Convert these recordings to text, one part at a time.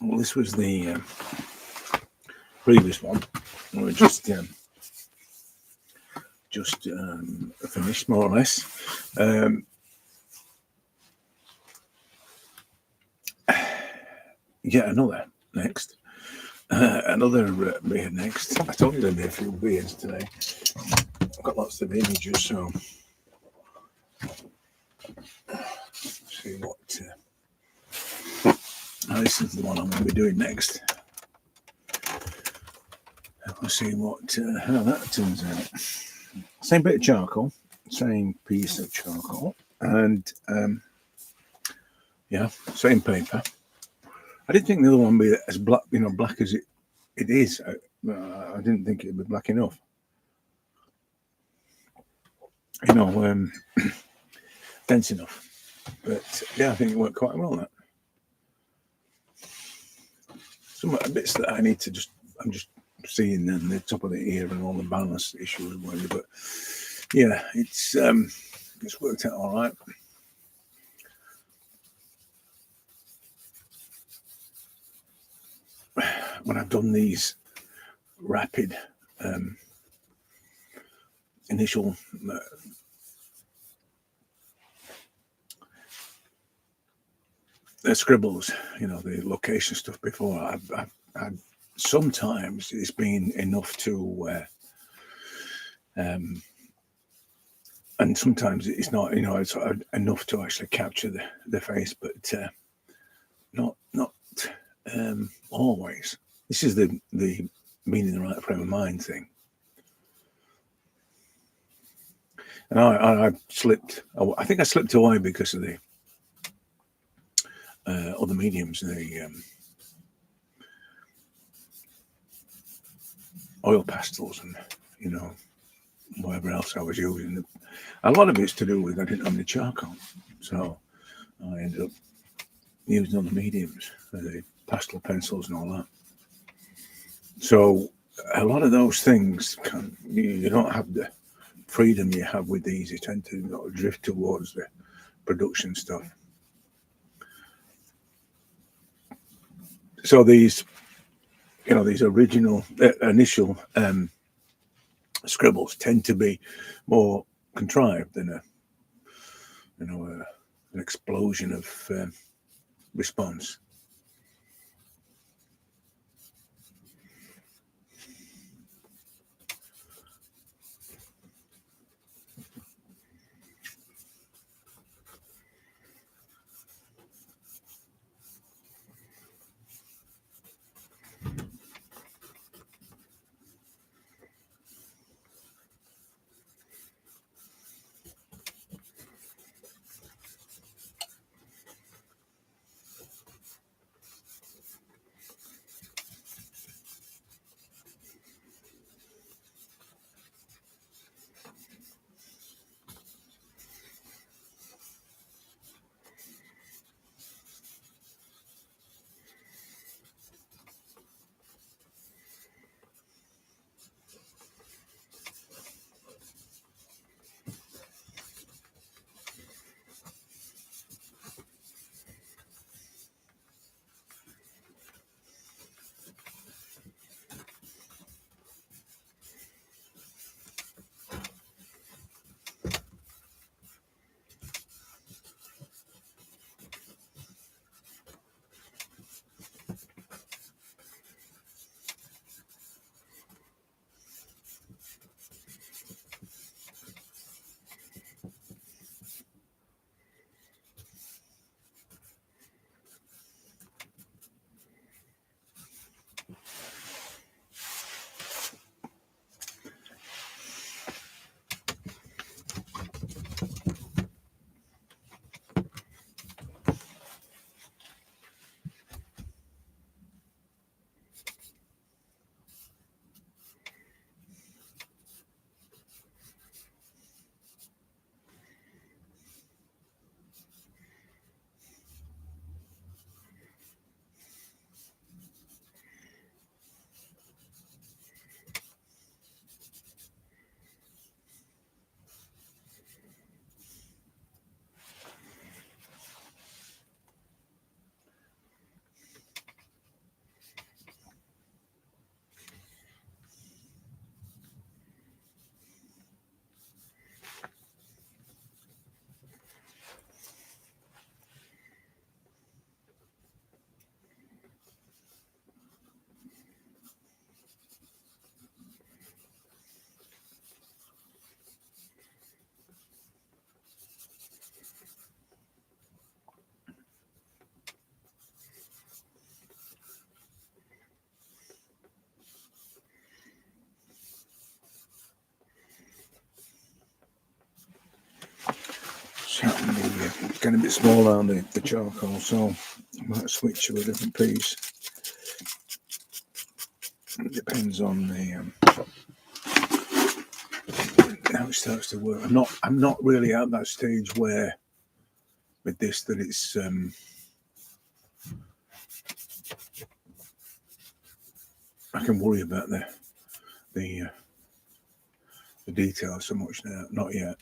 Well, this was the previous one. We just finished more or less. Yeah, another next. Another beard next. I told you there'd be a few beards today. I've got lots of images, so see what. This is the one I'm going to be doing next. We'll see what how that turns out. Same bit of charcoal, same piece of charcoal, and yeah, same paper. I didn't think the other one would be as black, black as it is. I didn't think it'd be black enough. Dense enough. But yeah, I think it worked quite well. That some bits that I need to I'm just seeing then the top of the ear and all the balance issues, but yeah, it's worked out all right. When I've done these rapid initial scribbles, the location stuff before, I've sometimes it's been enough to and sometimes it's not, it's enough to actually capture the face, but not always. This is the being in the right frame of mind thing. And I slipped. I think I slipped away because of the other mediums, the oil pastels, and whatever else I was using. A lot of it's to do with I didn't have any charcoal, so I ended up using other mediums, the pastel pencils and all that. So a lot of those things, you don't have the freedom you have with these. You tend to drift towards the production stuff. So these, these original initial scribbles tend to be more contrived than an explosion of response. getting a bit smaller on the charcoal, so I might switch to a different piece. It depends on how it starts to work. I'm not really at that stage where with this that it's I can worry about the details so much now. Not yet.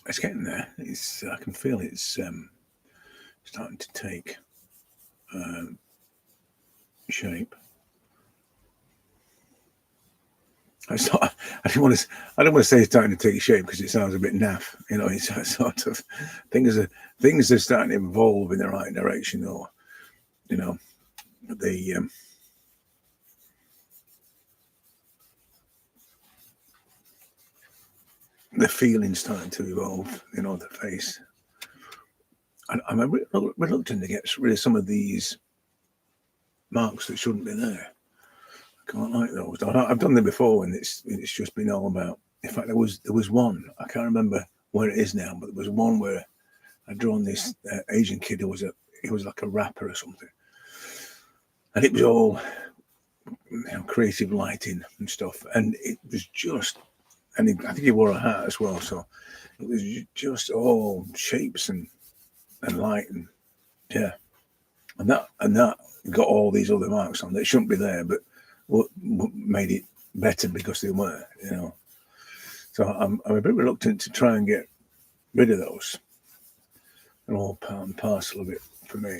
It's getting there. I can feel it's starting to take shape. I don't want to say it's starting to take shape because it sounds a bit naff. It's a sort of things are starting to evolve in the right direction, or the feeling starting to evolve. The face. I'm reluctant to get rid of some of these marks that shouldn't be there. I can't like those. I've done them before, and it's just been all about. In fact, there was one. I can't remember where it is now, but there was one where I'd drawn this Asian kid who was like a rapper or something, and it was all creative lighting and stuff, and it was just. And I think he wore a hat as well, so it was just all shapes and light, and yeah, and that got all these other marks on that shouldn't be there, but what made it better because they were, So I'm a bit reluctant to try and get rid of those. They're all part and parcel of it for me.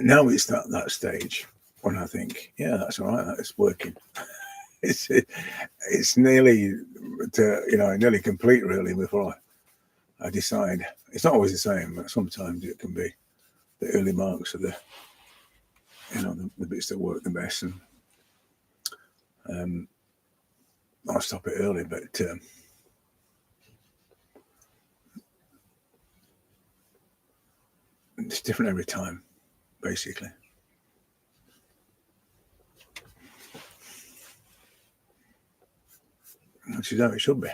now it's that stage when I think, yeah, that's all right, that's working. It's nearly nearly complete really before I decide. It's not always the same, but sometimes it can be the early marks of the bits that work the best, and I'll stop it early, but it's different every time, basically. Which is how it should be.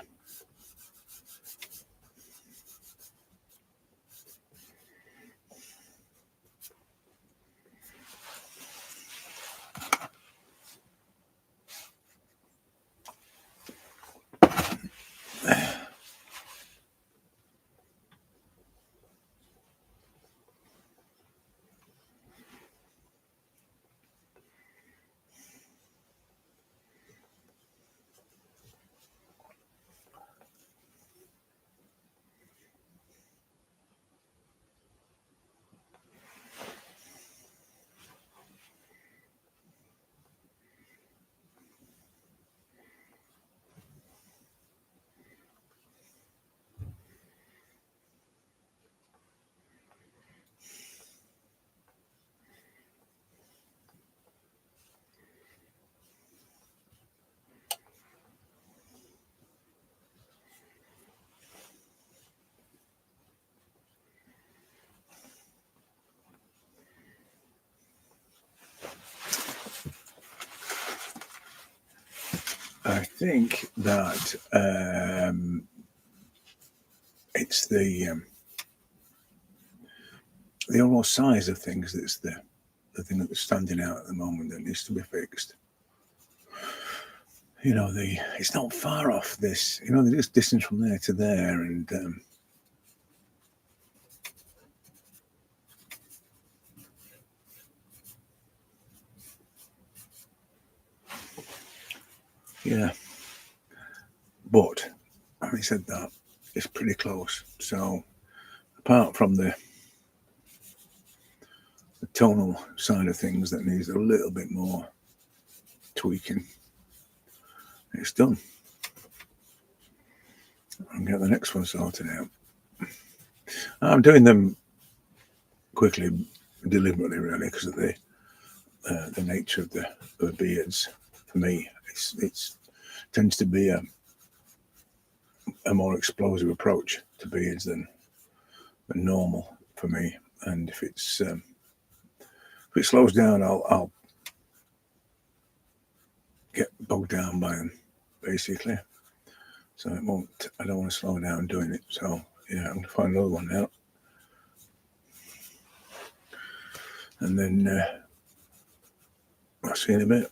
I think that it's the overall size of things that's the thing that's standing out at the moment that needs to be fixed. It's not far off this. The just distance from there to there, and yeah. But having said that, it's pretty close. So apart from the tonal side of things that needs a little bit more tweaking, it's done. I'll get the next one sorted out. I'm doing them quickly, deliberately, really, because of the nature of the beards. For me, it's tends to be a more explosive approach to beards than normal for me. And if it slows down, I'll get bogged down by them, basically. So it won't. I don't want to slow down doing it. So yeah, I'm going to find another one now, and then I'll see you in a bit.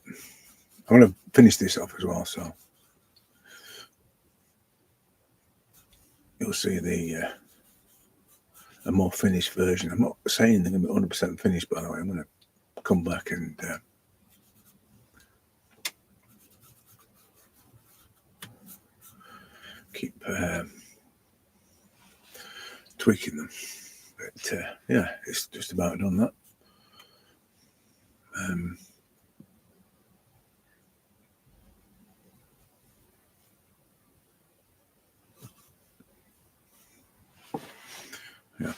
I'm going to finish this off as well, so you'll see a more finished version. I'm not saying they're going to be 100% finished, by the way. I'm going to come back and keep tweaking them. But yeah, it's just about done that. Yeah.